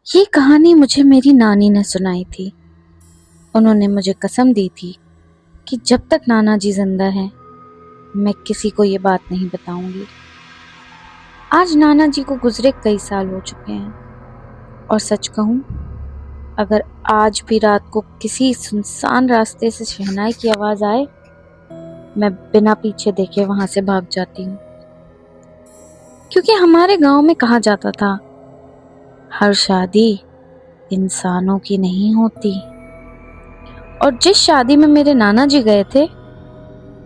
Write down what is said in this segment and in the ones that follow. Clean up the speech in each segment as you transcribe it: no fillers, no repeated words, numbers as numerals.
ये कहानी मुझे मेरी नानी ने सुनाई थी। उन्होंने मुझे कसम दी थी कि जब तक नाना जी जिंदा हैं, मैं किसी को ये बात नहीं बताऊंगी। आज नाना जी को गुजरे कई साल हो चुके हैं और सच कहूं, अगर आज भी रात को किसी सुनसान रास्ते से शहनाई की आवाज आए, मैं बिना पीछे देखे वहां से भाग जाती हूँ। क्योंकि हमारे गांव में कहा जाता था, हर शादी इंसानों की नहीं होती। और जिस शादी में मेरे नाना जी गए थे,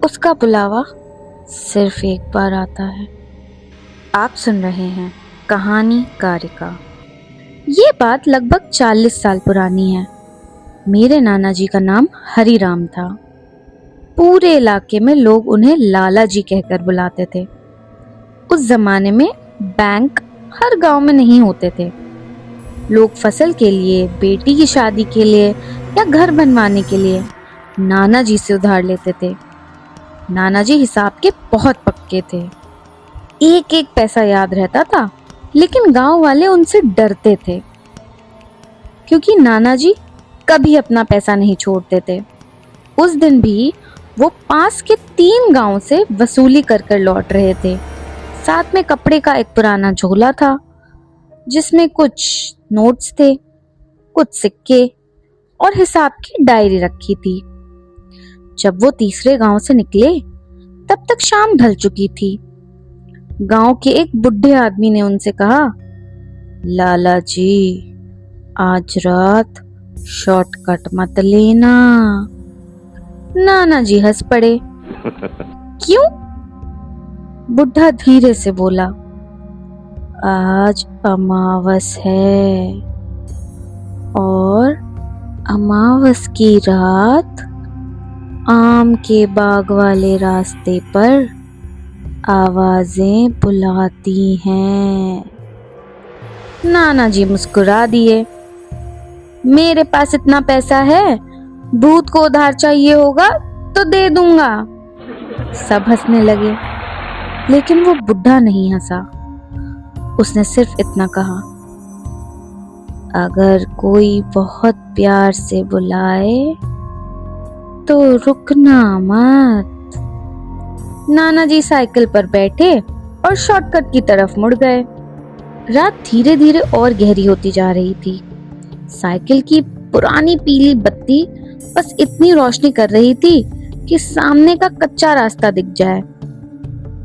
उसका बुलावा सिर्फ एक बार आता है। आप सुन रहे हैं कहानी कारिका। ये बात लगभग 40 साल पुरानी है। मेरे नाना जी का नाम हरिराम था। पूरे इलाके में लोग उन्हें लाला जी कहकर बुलाते थे। उस जमाने में बैंक हर गांव में नहीं होते थे। लोग फसल के लिए, बेटी की शादी के लिए या घर बनवाने के लिए नाना जी से उधार लेते थे। नाना जी हिसाब के बहुत पक्के थे। एक एक पैसा याद रहता था, लेकिन गांव वाले उनसे डरते थे क्योंकि नाना जी कभी अपना पैसा नहीं छोड़ते थे। उस दिन भी वो पास के 3 गांव से वसूली कर कर लौट रहे थे। साथ में कपड़े का एक पुराना झोला था जिसमें कुछ नोट्स थे, कुछ सिक्के और हिसाब की डायरी रखी थी। जब वो तीसरे गांव से निकले, तब तक शाम ढल चुकी थी। गांव के एक बुढ़े आदमी ने उनसे कहा, लाला जी, आज रात शॉर्टकट मत लेना। नाना जी हंस पड़े। क्यों? बुढ़ा धीरे से बोला, आज अमावस है और अमावस की रात आम के बाग वाले रास्ते पर आवाजें बुलाती हैं। नाना जी मुस्कुरा दिए। मेरे पास इतना पैसा है, भूत को उधार चाहिए होगा तो दे दूंगा। सब हंसने लगे, लेकिन वो बुढ़ा नहीं हंसा। उसने सिर्फ इतना कहा, अगर कोई बहुत प्यार से बुलाए तो रुकना मत। नाना जी साइकिल पर बैठे और शॉर्टकट की तरफ मुड़ गए। रात धीरे धीरे और गहरी होती जा रही थी। साइकिल की पुरानी पीली बत्ती बस इतनी रोशनी कर रही थी कि सामने का कच्चा रास्ता दिख जाए।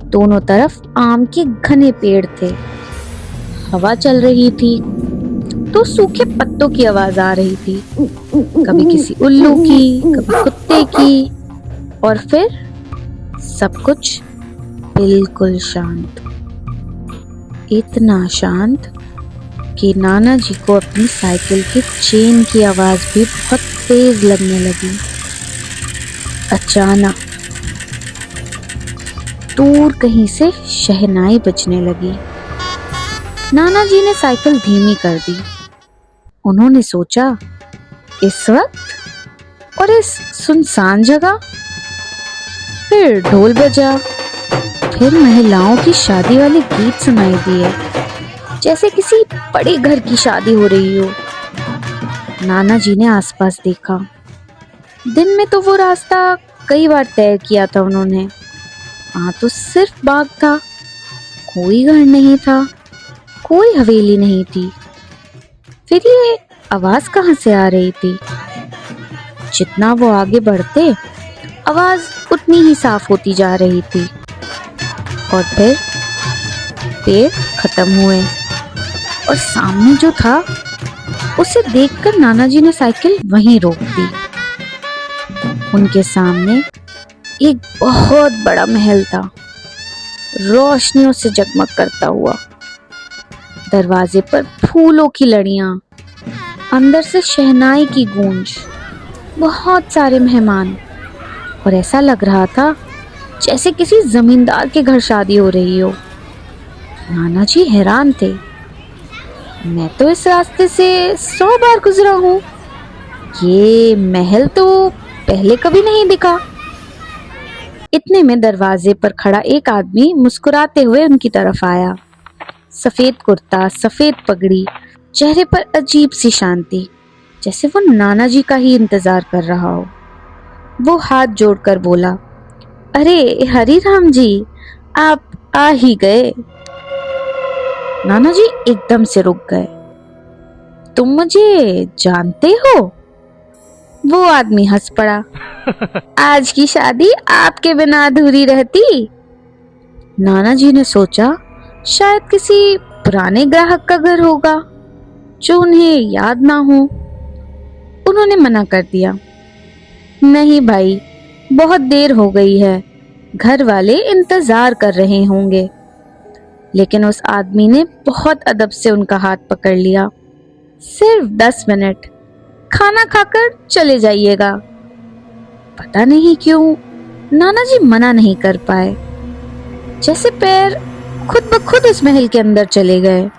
दोनों तरफ आम के घने पेड़ थे। हवा चल रही थी तो सूखे पत्तों की आवाज आ रही थी, कभी किसी उल्लू की, कभी कुत्ते की, और फिर सब कुछ बिल्कुल शांत। इतना शांत कि नाना जी को अपनी साइकिल के चेन की आवाज भी बहुत तेज लगने लगी। अचानक दूर कहीं से शहनाई बजने लगी। नाना जी ने साइकिल धीमी कर दी। उन्होंने सोचा, इस वक्त और इस सुनसान जगह? फिर ढोल बजा, फिर महिलाओं की शादी वाले गीत सुनाई दिए, जैसे किसी बड़े घर की शादी हो रही हो। नाना जी ने आसपास देखा। दिन में तो वो रास्ता कई बार तय किया था उन्होंने। वहां तो सिर्फ बाग था, कोई घर नहीं था, कोई हवेली नहीं थी। फिर ये आवाज कहां से आ रही थी? जितना वो आगे बढ़ते, आवाज उतनी ही साफ होती जा रही थी। और फिर पेड़ खत्म हुए और सामने जो था उसे देखकर नाना जी ने साइकिल वहीं रोक दी। उनके सामने एक बहुत बड़ा महल था, रोशनियों से जगमग करता हुआ। दरवाजे पर फूलों की लड़ियां, अंदर से शहनाई की गूंज, बहुत सारे मेहमान, और ऐसा लग रहा था जैसे किसी जमींदार के घर शादी हो रही हो। नाना जी हैरान थे। मैं तो इस रास्ते से 100 बार गुजरा हूँ, ये महल तो पहले कभी नहीं दिखा। इतने में दरवाजे पर खड़ा एक आदमी मुस्कुराते हुए उनकी तरफ आया। सफेद कुर्ता, सफेद पगड़ी, चेहरे पर अजीब सी शांति, जैसे वो नाना जी का ही इंतजार कर रहा हो। वो हाथ जोड़कर बोला, अरे हरी राम जी, आप आ ही गए। नाना जी एकदम से रुक गए। तुम मुझे जानते हो? वो आदमी हंस पड़ा। आज की शादी आपके बिना अधूरी रहती। नाना जी ने सोचा शायद किसी पुराने ग्राहक का घर होगा जो उन्हें याद ना हो। उन्होंने मना कर दिया, नहीं भाई, बहुत देर हो गई है, घर वाले इंतजार कर रहे होंगे। लेकिन उस आदमी ने बहुत अदब से उनका हाथ पकड़ लिया। सिर्फ 10 मिनट, खाना खाकर चले जाइएगा। पता नहीं क्यों नाना जी मना नहीं कर पाए। जैसे पैर खुद ब खुद उस महल के अंदर चले गए।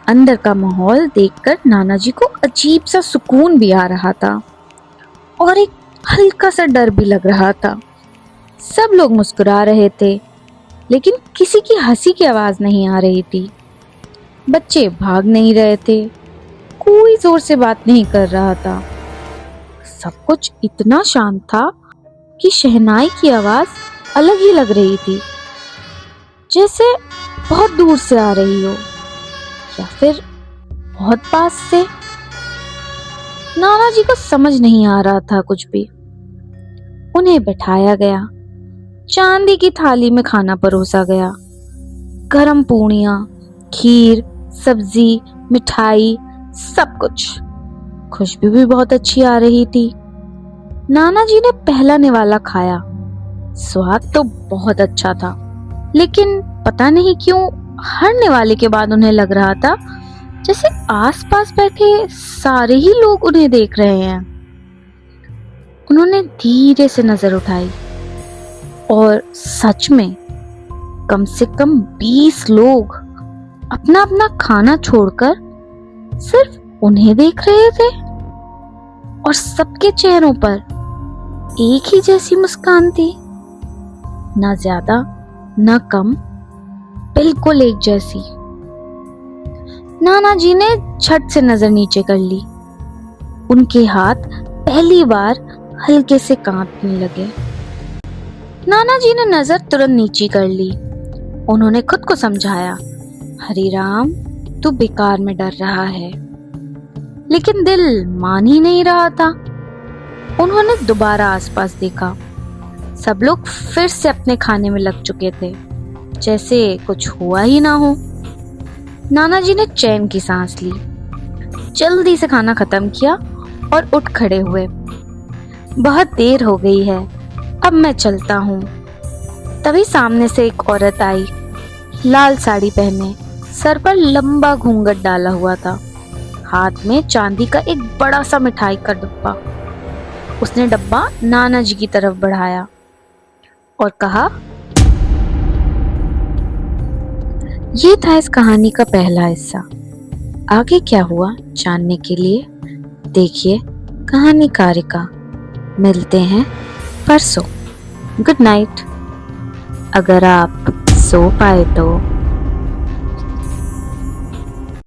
अंदर का माहौल देखकर नाना जी को अजीब सा सुकून भी आ रहा था और एक हल्का सा डर भी लग रहा था। सब लोग मुस्कुरा रहे थे, लेकिन किसी की हंसी की आवाज नहीं आ रही थी। बच्चे भाग नहीं रहे थे, कोई जोर से बात नहीं कर रहा था। सब कुछ इतना शांत था कि शहनाई की आवाज अलग ही लग रही थी, जैसे बहुत दूर से आ रही हो या फिर बहुत पास से। नाना जी को समझ नहीं आ रहा था कुछ भी। उन्हें बैठाया गया, चांदी की थाली में खाना परोसा गया। गरम पूड़ियाँ, खीर, सब्जी, मिठाई, सब कुछ। खुशबू भी बहुत अच्छी आ रही थी। नाना जी ने पहला निवाला खाया। स्वाद तो बहुत अच्छा था, लेकिन पता नहीं क्यों हर निवाले के बाद उन्हें लग रहा था जैसे आसपास बैठे सारे ही लोग उन्हें देख रहे हैं। उन्होंने धीरे से नजर उठाई और सच में कम से कम 20 लोग अपना अपना खाना छोड़कर सिर्फ उन्हें देख रहे थे और सबके चेहरों पर एक ही जैसी मुस्कान थी, ना ज्यादा ना कम, बिल्कुल एक जैसी। नाना जी ने झट से नजर नीचे कर ली। उनके हाथ पहली बार हल्के से कांपने लगे। नाना जी ने नजर तुरंत नीचे कर ली। उन्होंने खुद को समझाया, हरी राम, तू बेकार में डर रहा है। लेकिन दिल मान ही नहीं रहा था। उन्होंने दोबारा आसपास देखा। सब लोग फिर से अपने खाने में लग चुके थे, जैसे कुछ हुआ ही ना हो। नाना जी ने चैन की सांस ली, जल्दी से खाना खत्म किया और उठ खड़े हुए। बहुत देर हो गई है, अब मैं चलता हूँ। तभी सामने से एक औरत आई, लाल साड़ी पहने, सर पर लंबा घूंघट डाला हुआ था, हाथ में चांदी का एक बड़ा सा मिठाई का डिब्बा। उसने डब्बा नाना जी की तरफ बढ़ाया और कहा, ये था इस कहानी का पहला हिस्सा। आगे क्या हुआ जानने के लिए देखिए कहानी कारिका। मिलते हैं परसों। Good night. अगर आप सो पाए तो